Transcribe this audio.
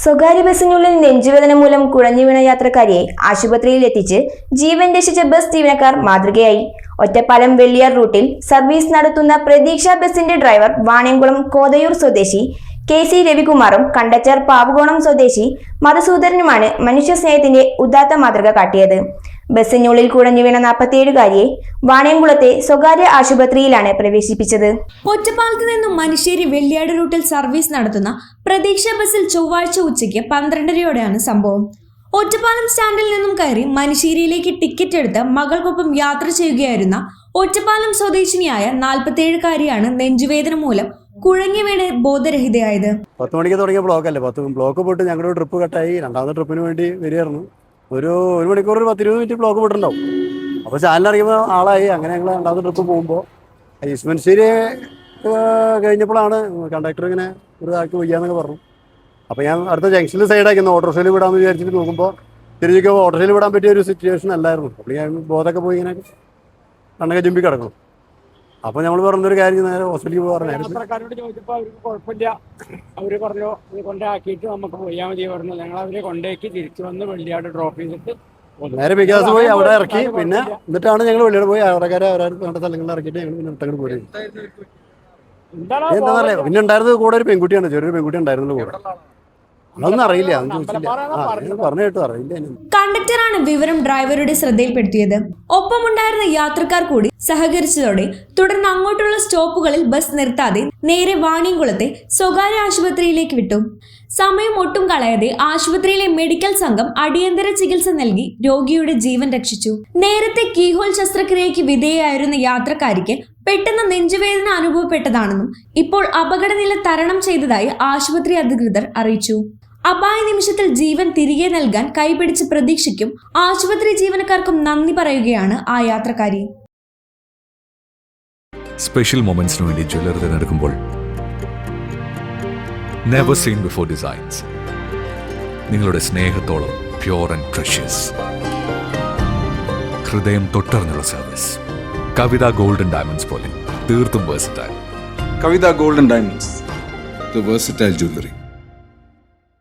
സ്വകാര്യ ബസിനുള്ളിൽ നെഞ്ചുവേദന മൂലം കുഴഞ്ഞു വീണ യാത്രക്കാരിയെ ആശുപത്രിയിൽ എത്തിച്ച് ജീവൻ രക്ഷിച്ച ബസ് ജീവനക്കാർ മാതൃകയായി. ഒറ്റപ്പാലം വെള്ളിയാർ റൂട്ടിൽ സർവീസ് നടത്തുന്ന പ്രതീക്ഷ ബസിന്റെ ഡ്രൈവർ വാണിയംകുളം കോതയൂർ സ്വദേശി KC രവികുമാറും കണ്ടക്ടർ പാവുകോണം സ്വദേശി മധുസൂദരനുമാണ് മനുഷ്യ സ്നേഹത്തിന്റെ ഉദാത്ത മാതൃക കാട്ടിയത്. ബസിനുള്ളിൽ കുഴഞ്ഞു വീണ 47-കാരിയെ വാണിയംകുളത്തെ സ്വകാര്യ ആശുപത്രിയിലാണ് പ്രവേശിപ്പിച്ചത്. ഒറ്റപ്പാലത്ത് നിന്നും മനുശ്ശേരി വെള്ളിയാട് റൂട്ടിൽ സർവീസ് നടത്തുന്ന പ്രതീക്ഷ ബസിൽ ചൊവ്വാഴ്ച ഉച്ചയ്ക്ക് 12:30യോടെയാണ് സംഭവം. ഒറ്റപ്പാലം സ്റ്റാൻഡിൽ നിന്നും കയറി മനുശ്ശേരിയിലേക്ക് ടിക്കറ്റ് എടുത്ത് മകൾക്കൊപ്പം യാത്ര ചെയ്യുകയായിരുന്ന ഒറ്റപ്പാലം സ്വദേശിനിയായ 47-കാരിയാണ് നെഞ്ചുവേദന മൂലം കുഴങ്ങി വീണ് ബോധരഹിതയായത്. 10 മണിക്ക് തുടങ്ങിയ ബ്ലോക്കല്ലേ, 10 ബ്ലോക്ക് പോയിട്ട് ഞങ്ങളുടെ ട്രിപ്പ് കട്ടായി. രണ്ടാമത്തെ ട്രിപ്പിന് വേണ്ടി വരികയായിരുന്നു. ഒരു മണിക്കൂർ 10-20 മിനിറ്റ് ബ്ലോക്ക് പോയിട്ടുണ്ടാവും. അപ്പോൾ ചാനലിറങ്ങിയപ്പോൾ ആളായി. അങ്ങനെ ഞങ്ങൾ രണ്ടാമത്തെ ട്രിപ്പ് പോകുമ്പോൾ മനുശ്ശേരി കഴിഞ്ഞപ്പോഴാണ് കണ്ടക്ടർ ഇങ്ങനെ ഒരു ആൾക്ക് വയ്യാന്നൊക്കെ പറഞ്ഞു. അപ്പോൾ ഞാൻ അടുത്ത ജംഗ്ഷനിൽ സൈഡാക്കുന്നു, ഓട്ടോറിക്ഷയിൽ വിടാമെന്ന് വിചാരിച്ചിട്ട് നോക്കുമ്പോൾ തിരിച്ചൊക്കെ ഓട്ടോറിക്ഷയിൽ വിടാൻ പറ്റിയ ഒരു സിറ്റുവേഷൻ അല്ലായിരുന്നു. അപ്പോൾ ഞാൻ ബോധമൊക്കെ പോയി ഇങ്ങനെ കണ്ണൊക്കെ ചുമ്പി കിടക്കണം. അപ്പോൾ നമ്മൾ പറഞ്ഞൊരു കാര്യം നേരെ ഹോസ്പിറ്റലിൽ പറഞ്ഞായിരുന്നു. യാത്രക്കാരോട് ചോദിച്ചപ്പോൾ അവർക്ക് കുഴപ്പമില്ല, അവർ പറഞ്ഞു ഇത് കൊണ്ടാക്കിയിട്ട് നമുക്ക് പോയാൽ മതി പറഞ്ഞു. ഞങ്ങൾ അവരെ കൊണ്ടേക്ക് തിരിച്ചു വന്ന് വെള്ളിയാട് ഡ്രോപ്പ് ചെയ്തിട്ട് നേരെ വികാസ് പോയി അവിടെ ഇറക്കി. പിന്നെ എന്നിട്ടാണ് ഞങ്ങൾ വെള്ളിയാട് പോയി ആൾക്കാരെ അവരുടെ വേണ്ട സ്ഥലങ്ങളിൽ ഇറക്കിയിട്ട് ഞങ്ങൾ പിന്നെ അങ്ങോട്ട് പോയി. എന്താണെന്നറിയാം, പിന്നെ ഉണ്ടായിരുന്നത് കൂടെ ഒരു പെൺകുട്ടിയാണ്, ചെറിയൊരു പെൺകുട്ടി ഉണ്ടായിരുന്നല്ലോ കൂടെ. അതൊന്നും അറിയില്ല, അതൊന്നും ചോദിച്ചില്ല, പറഞ്ഞു കേട്ടോ അറിയില്ല. കണ്ടക്ടറാണ് വിവരം ഡ്രൈവറുടെ ശ്രദ്ധയിൽപ്പെടുത്തിയത്. ഒപ്പമുണ്ടായിരുന്ന യാത്രക്കാർ കൂടി സഹകരിച്ചതോടെ തുടർന്ന് അങ്ങോട്ടുള്ള സ്റ്റോപ്പുകളിൽ ബസ് നിർത്താതെ നേരെ വാണിയംകുളത്തെ സ്വകാര്യ ആശുപത്രിയിലേക്ക് വിട്ടു. സമയം ഒട്ടും കളയാതെ ആശുപത്രിയിലെ മെഡിക്കൽ സംഘം അടിയന്തര ചികിത്സ നൽകി രോഗിയുടെ ജീവൻ രക്ഷിച്ചു. നേരത്തെ കീഹോൾ ശസ്ത്രക്രിയയ്ക്ക് വിധേയയായിരുന്ന യാത്രക്കാരിക്ക് പെട്ടെന്ന് നെഞ്ചുവേദന അനുഭവപ്പെട്ടതാണെന്നും ഇപ്പോൾ അപകടനില തരണം ചെയ്തതായി ആശുപത്രി അധികൃതർ അറിയിച്ചു. അപായ നിമിഷത്തിൽ ജീവൻ തിരികെ നൽകാൻ കൈപിടിച്ച പ്രതീക്ഷയ്ക്കും ആശുപത്രി ജീവനക്കാർക്കും നന്ദി പറയുകയാണ് ആ യാത്രക്കാരി. സ്പെഷ്യൽ മൊമെന്റ്സിനു വേണ്ടി ജ്വല്ലറി തിരഞ്ഞെടുക്കുമ്പോൾ നെവർ സീൻ ബിഫോർ ഡിസൈൻസ് നിങ്ങളുടെ സ്നേഹത്തോളം പ്യോർ ആൻഡ് പ്രഷ്യസ്, ഹൃദയം തൊട്ടറിഞ്ഞുള്ള സർവീസ്. കവിത ഗോൾഡൻ ഡയമണ്ട്സ് പോലെ തീർത്തും versatile. Kavitha golden diamonds, the versatile jewellery.